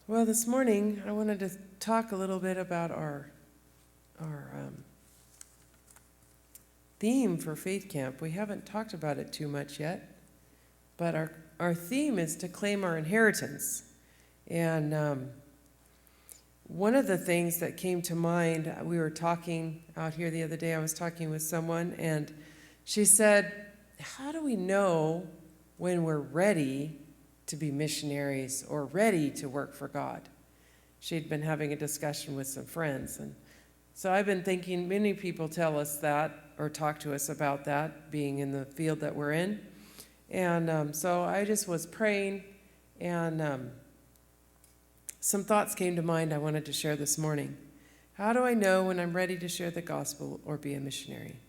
Well, this morning I wanted to talk a little bit about our theme for Faith Camp. We haven't talked about it too much yet, but our theme is to claim our inheritance. And one of the things that came to mind, we were talking out here the other day, I was talking with someone, and she said, how do we know when we're ready to be missionaries or ready to work for God? She'd been having a discussion with some friends. And so I've been thinking, many people tell us that or talk to us about that, being in the field that we're in. And so I just was praying, and some thoughts came to mind I wanted to share this morning. How do I know when I'm ready to share the gospel or be a missionary?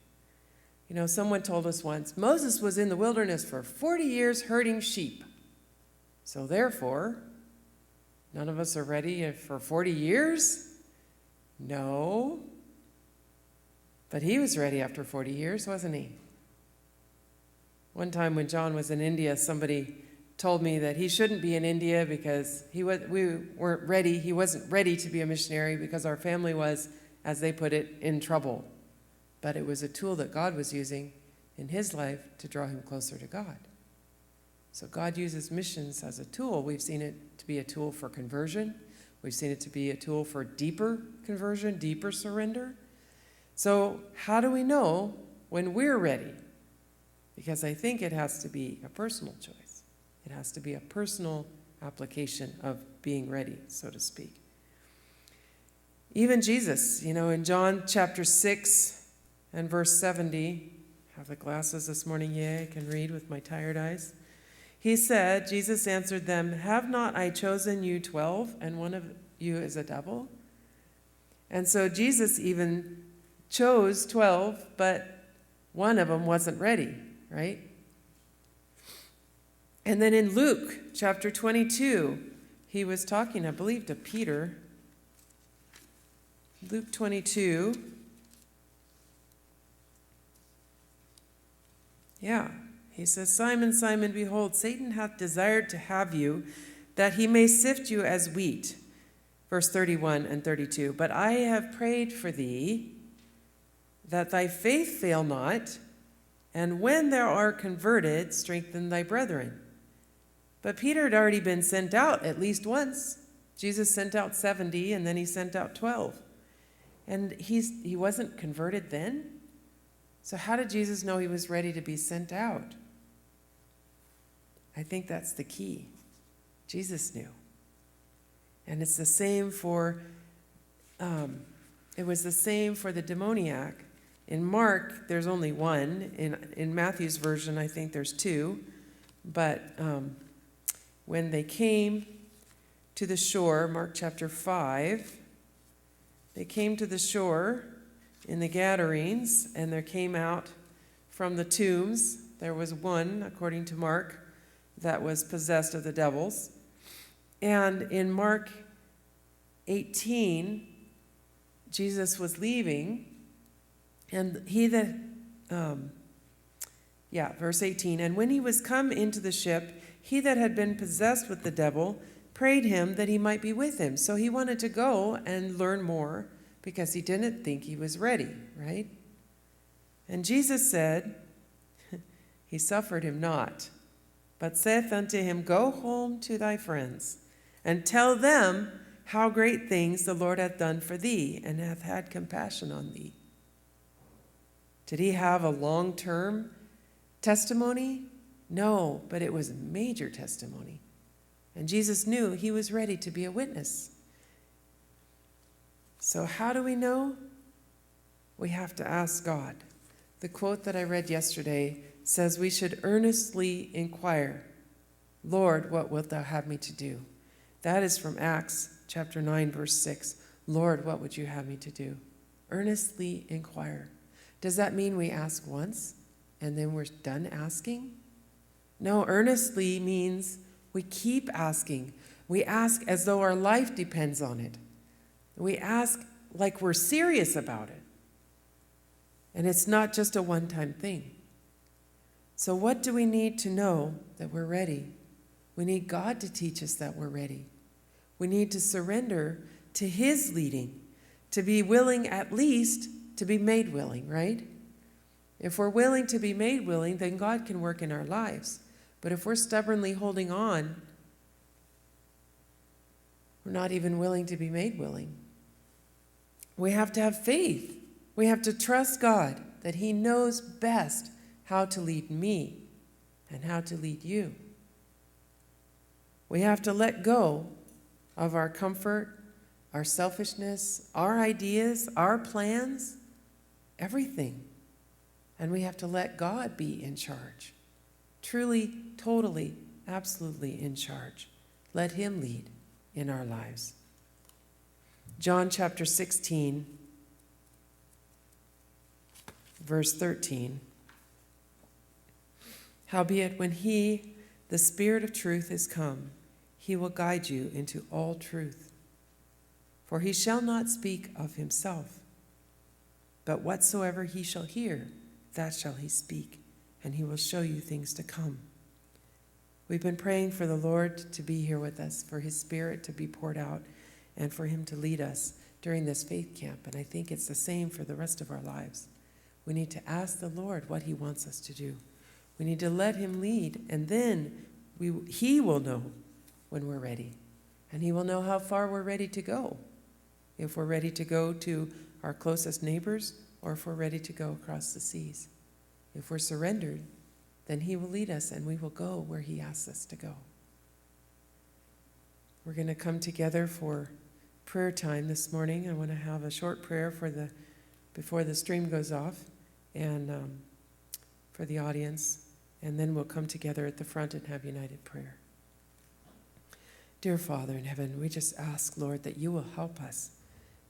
You know, someone told us once, Moses was in the wilderness for 40 years herding sheep. So therefore, none of us are ready for 40 years? No. But he was ready after 40 years, wasn't he? One time when John was in India, somebody told me that he shouldn't be in India because we weren't ready. He wasn't ready to be a missionary because our family was, as they put it, in trouble. But it was a tool that God was using in his life to draw him closer to God. So God uses missions as a tool. We've seen it to be a tool for conversion. We've seen it to be a tool for deeper conversion, deeper surrender. So how do we know when we're ready? Because I think it has to be a personal choice. It has to be a personal application of being ready, so to speak. Even Jesus, in John chapter 6 and verse 70, I have the glasses this morning, I can read with my tired eyes. He said, Jesus answered them, have not I chosen you 12, and one of you is a devil? And so Jesus even chose 12, but one of them wasn't ready, right? And then in Luke chapter 22, he was talking, I believe, to Peter. Luke 22. He says, Simon, Simon, behold, Satan hath desired to have you, that he may sift you as wheat. Verse 31 and 32. But I have prayed for thee, that thy faith fail not, and when thou art converted, strengthen thy brethren. But Peter had already been sent out at least once. Jesus sent out 70, and then he sent out 12. And he wasn't converted then? So how did Jesus know he was ready to be sent out? I think that's the key. Jesus knew. And it's the same it was the same for the demoniac. In Mark, there's only one. In Matthew's version, I think there's two. But when they came to the shore, Mark chapter 5, they came to the shore in the Gadarenes, and there came out from the tombs, there was one, according to Mark, that was possessed of the devils. And in Mark 18, Jesus was leaving, and verse 18, and when he was come into the ship, he that had been possessed with the devil prayed him that he might be with him. So he wanted to go and learn more because he didn't think he was ready, right? And Jesus said, he suffered him not, but saith unto him, go home to thy friends, and tell them how great things the Lord hath done for thee, and hath had compassion on thee. Did he have a long-term testimony? No, but it was a major testimony. And Jesus knew he was ready to be a witness. So how do we know? We have to ask God. The quote that I read yesterday says we should earnestly inquire, Lord, what wilt thou have me to do? That is from Acts chapter 9, verse 6. Lord, what would you have me to do? Earnestly inquire. Does that mean we ask once and then we're done asking? No, earnestly means we keep asking. We ask as though our life depends on it. We ask like we're serious about it. And it's not just a one-time thing. So what do we need to know that we're ready? We need God to teach us that we're ready. We need to surrender to his leading, to be willing at least to be made willing, right? If we're willing to be made willing, then God can work in our lives. But if we're stubbornly holding on, we're not even willing to be made willing. We have to have faith. We have to trust God that he knows best how to lead me and how to lead you. We have to let go of our comfort, our selfishness, our ideas, our plans, everything. And we have to let God be in charge. Truly, totally, absolutely in charge. Let him lead in our lives. John chapter 16, verse 13. Howbeit, when he, the Spirit of truth, is come, he will guide you into all truth. For he shall not speak of himself, but whatsoever he shall hear, that shall he speak, and he will show you things to come. We've been praying for the Lord to be here with us, for his Spirit to be poured out, and for him to lead us during this faith camp. And I think it's the same for the rest of our lives. We need to ask the Lord what he wants us to do. We need to let him lead, and then he will know when we're ready. And he will know how far we're ready to go. If we're ready to go to our closest neighbors, or if we're ready to go across the seas. If we're surrendered, then he will lead us, and we will go where he asks us to go. We're going to come together for prayer time this morning. I want to have a short prayer before the stream goes off, and for the audience, and then we'll come together at the front and have united prayer. Dear Father in heaven, we just ask, Lord, that you will help us,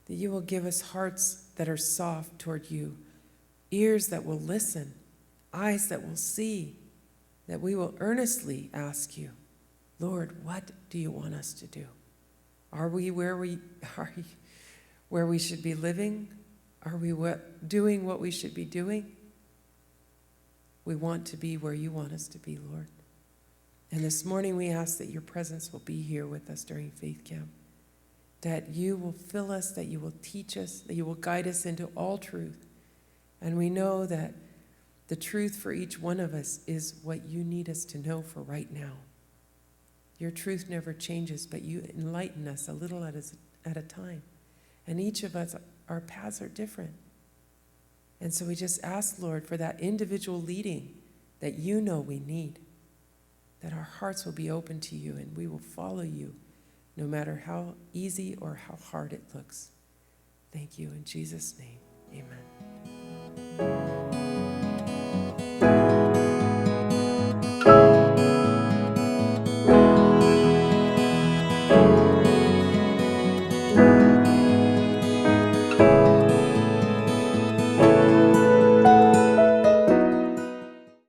that you will give us hearts that are soft toward you, ears that will listen, eyes that will see, that we will earnestly ask you, Lord, what do you want us to do? Are we where we should be living? Are we doing what we should be doing? We want to be where you want us to be, Lord. And this morning we ask that your presence will be here with us during Faith Camp, that you will fill us, that you will teach us, that you will guide us into all truth. And we know that the truth for each one of us is what you need us to know for right now. Your truth never changes, but you enlighten us a little at a time. And each of us, our paths are different. And so we just ask, Lord, for that individual leading that you know we need, that our hearts will be open to you and we will follow you no matter how easy or how hard it looks. Thank you in Jesus' name. Amen.